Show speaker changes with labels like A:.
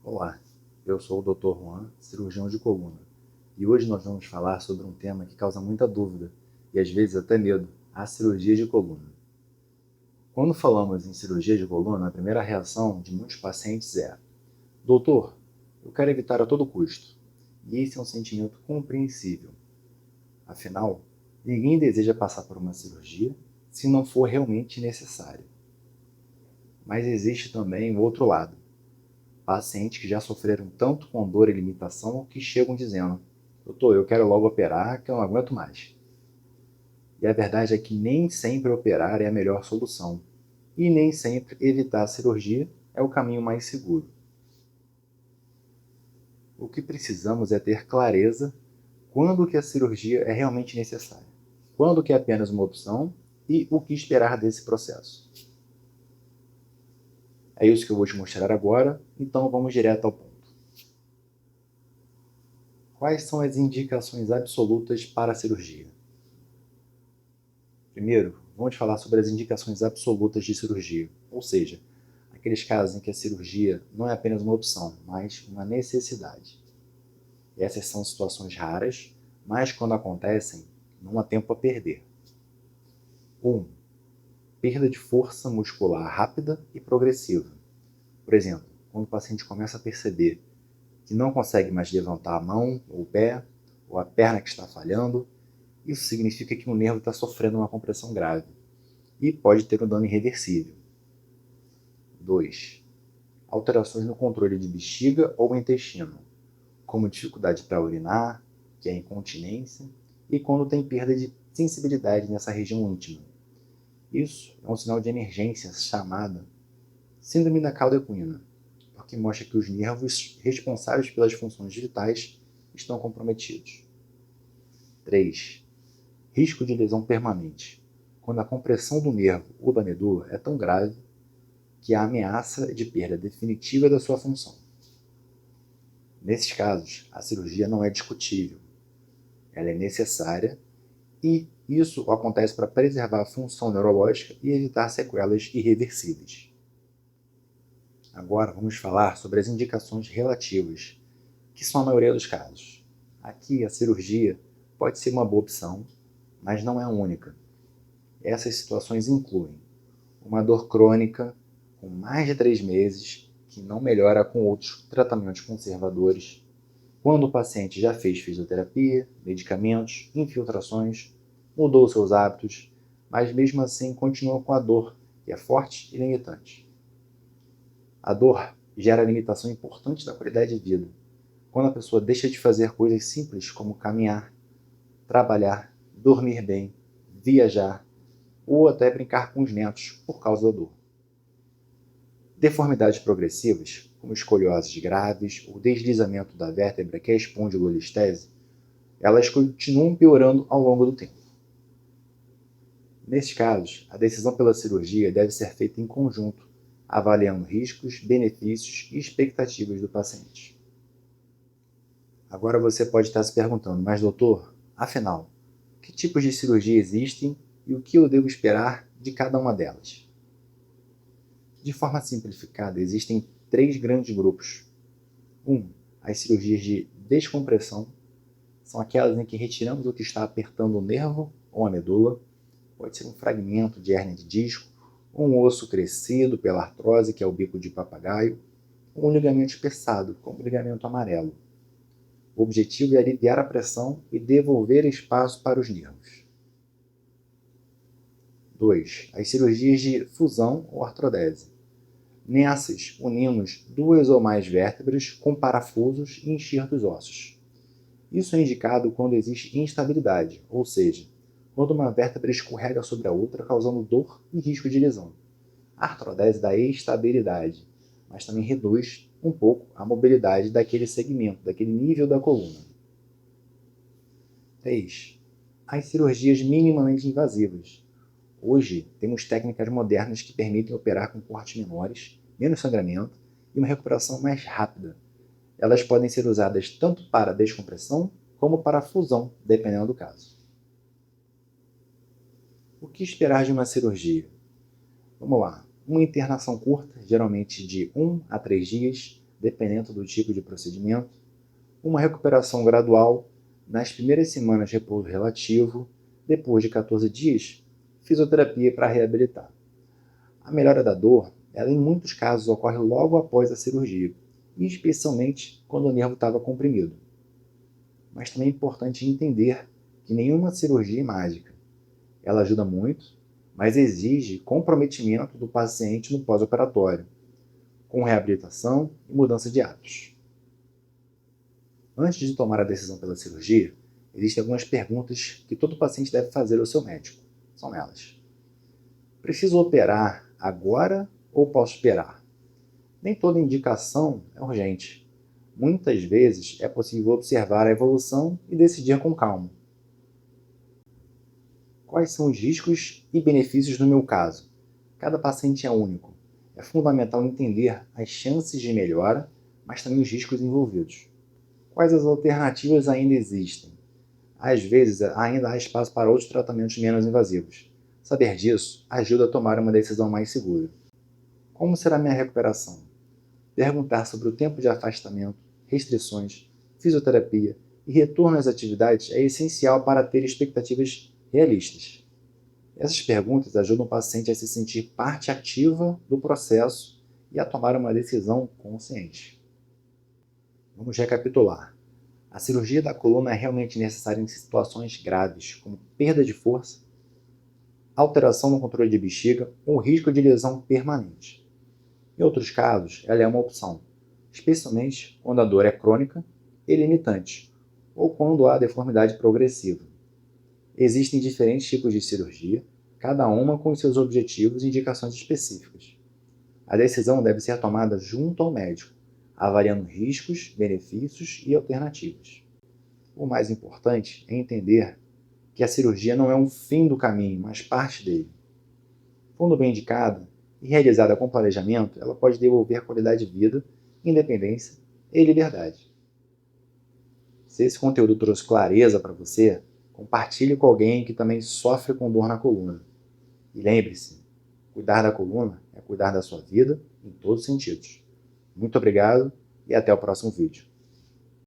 A: Olá, eu sou o Dr. Juan, cirurgião de coluna, e hoje nós vamos falar sobre um tema que causa muita dúvida e às vezes até medo, a cirurgia de coluna. Quando falamos em cirurgia de coluna, a primeira reação de muitos pacientes é: Doutor, eu quero evitar a todo custo. E esse é um sentimento compreensível. Afinal, ninguém deseja passar por uma cirurgia se não for realmente necessário. Mas existe também o outro lado. Pacientes que já sofreram tanto com dor e limitação que chegam dizendo: Doutor, eu quero logo operar que eu não aguento mais. E a verdade é que nem sempre operar é a melhor solução. E nem sempre evitar a cirurgia é o caminho mais seguro. O que precisamos é ter clareza quando que a cirurgia é realmente necessária, quando que é apenas uma opção e o que esperar desse processo. É isso que eu vou te mostrar agora, então vamos direto ao ponto. Quais são as indicações absolutas para a cirurgia? Primeiro, vamos falar sobre as indicações absolutas de cirurgia, ou seja, aqueles casos em que a cirurgia não é apenas uma opção, mas uma necessidade. Essas são situações raras, mas quando acontecem, não há tempo a perder. 1. Perda de força muscular rápida e progressiva. Por exemplo, quando o paciente começa a perceber que não consegue mais levantar a mão ou o pé, ou a perna que está falhando, isso significa que o nervo está sofrendo uma compressão grave e pode ter um dano irreversível. 2. Alterações no controle de bexiga ou intestino, como dificuldade para urinar, que é a incontinência, e quando tem perda de sensibilidade nessa região íntima. Isso é um sinal de emergência chamada síndrome da cauda equina, porque mostra que os nervos responsáveis pelas funções vitais estão comprometidos. 3. Risco de lesão permanente, quando a compressão do nervo ou da medula é tão grave que há ameaça de perda definitiva da sua função. Nesses casos, a cirurgia não é discutível, ela é necessária e isso acontece para preservar a função neurológica e evitar sequelas irreversíveis. Agora vamos falar sobre as indicações relativas, que são a maioria dos casos. Aqui a cirurgia pode ser uma boa opção, mas não é a única. Essas situações incluem uma dor crônica com mais de 3 meses, que não melhora com outros tratamentos conservadores, quando o paciente já fez fisioterapia, medicamentos, infiltrações, mudou seus hábitos, mas mesmo assim continua com a dor, que é forte e limitante. A dor gera limitação importante da qualidade de vida, quando a pessoa deixa de fazer coisas simples como caminhar, trabalhar, dormir bem, viajar ou até brincar com os netos por causa da dor. Deformidades progressivas, como escolioses graves ou deslizamento da vértebra que é a espondilolistese, elas continuam piorando ao longo do tempo. Nesses casos, a decisão pela cirurgia deve ser feita em conjunto, avaliando riscos, benefícios e expectativas do paciente. Agora você pode estar se perguntando, mas doutor, afinal, que tipos de cirurgia existem e o que eu devo esperar de cada uma delas? De forma simplificada, existem 3 grandes grupos. 1. As cirurgias de descompressão, são aquelas em que retiramos o que está apertando o nervo ou a medula, pode ser um fragmento de hérnia de disco, um osso crescido pela artrose, que é o bico de papagaio, ou um ligamento espessado, como o ligamento amarelo. O objetivo é aliviar a pressão e devolver espaço para os nervos. 2. As cirurgias de fusão ou artrodese. Nessas, unimos 2 ou mais vértebras com parafusos e enxertos ósseos. Isso é indicado quando existe instabilidade, ou seja, quando uma vértebra escorrega sobre a outra, causando dor e risco de lesão. A artrodese dá estabilidade, mas também reduz um pouco a mobilidade daquele segmento, daquele nível da coluna. 3. As cirurgias minimamente invasivas. Hoje, temos técnicas modernas que permitem operar com cortes menores, menos sangramento e uma recuperação mais rápida. Elas podem ser usadas tanto para descompressão como para fusão, dependendo do caso. O que esperar de uma cirurgia? Vamos lá. Uma internação curta, geralmente de 1 a 3 dias, dependendo do tipo de procedimento, uma recuperação gradual, nas primeiras semanas repouso relativo, depois de 14 dias, fisioterapia para reabilitar. A melhora da dor, ela em muitos casos ocorre logo após a cirurgia, e especialmente quando o nervo estava comprimido. Mas também é importante entender que nenhuma cirurgia é mágica. Ela ajuda muito, mas exige comprometimento do paciente no pós-operatório, com reabilitação e mudança de hábitos. Antes de tomar a decisão pela cirurgia, existem algumas perguntas que todo paciente deve fazer ao seu médico. São elas: preciso operar agora ou posso esperar? Nem toda indicação é urgente. Muitas vezes é possível observar a evolução e decidir com calma. Quais são os riscos e benefícios no meu caso? Cada paciente é único. É fundamental entender as chances de melhora, mas também os riscos envolvidos. Quais as alternativas ainda existem? Às vezes, ainda há espaço para outros tratamentos menos invasivos. Saber disso ajuda a tomar uma decisão mais segura. Como será minha recuperação? Perguntar sobre o tempo de afastamento, restrições, fisioterapia e retorno às atividades é essencial para ter expectativas realistas. Essas perguntas ajudam o paciente a se sentir parte ativa do processo e a tomar uma decisão consciente. Vamos recapitular. A cirurgia da coluna é realmente necessária em situações graves, como perda de força, alteração no controle de bexiga ou risco de lesão permanente. Em outros casos, ela é uma opção, especialmente quando a dor é crônica e limitante, ou quando há deformidade progressiva. Existem diferentes tipos de cirurgia, cada uma com seus objetivos e indicações específicas. A decisão deve ser tomada junto ao médico, avaliando riscos, benefícios e alternativas. O mais importante é entender que a cirurgia não é um fim do caminho, mas parte dele. Quando bem indicada e realizada com planejamento, ela pode devolver qualidade de vida, independência e liberdade. Se esse conteúdo trouxe clareza para você, compartilhe com alguém que também sofre com dor na coluna. E lembre-se, cuidar da coluna é cuidar da sua vida em todos os sentidos. Muito obrigado e até o próximo vídeo.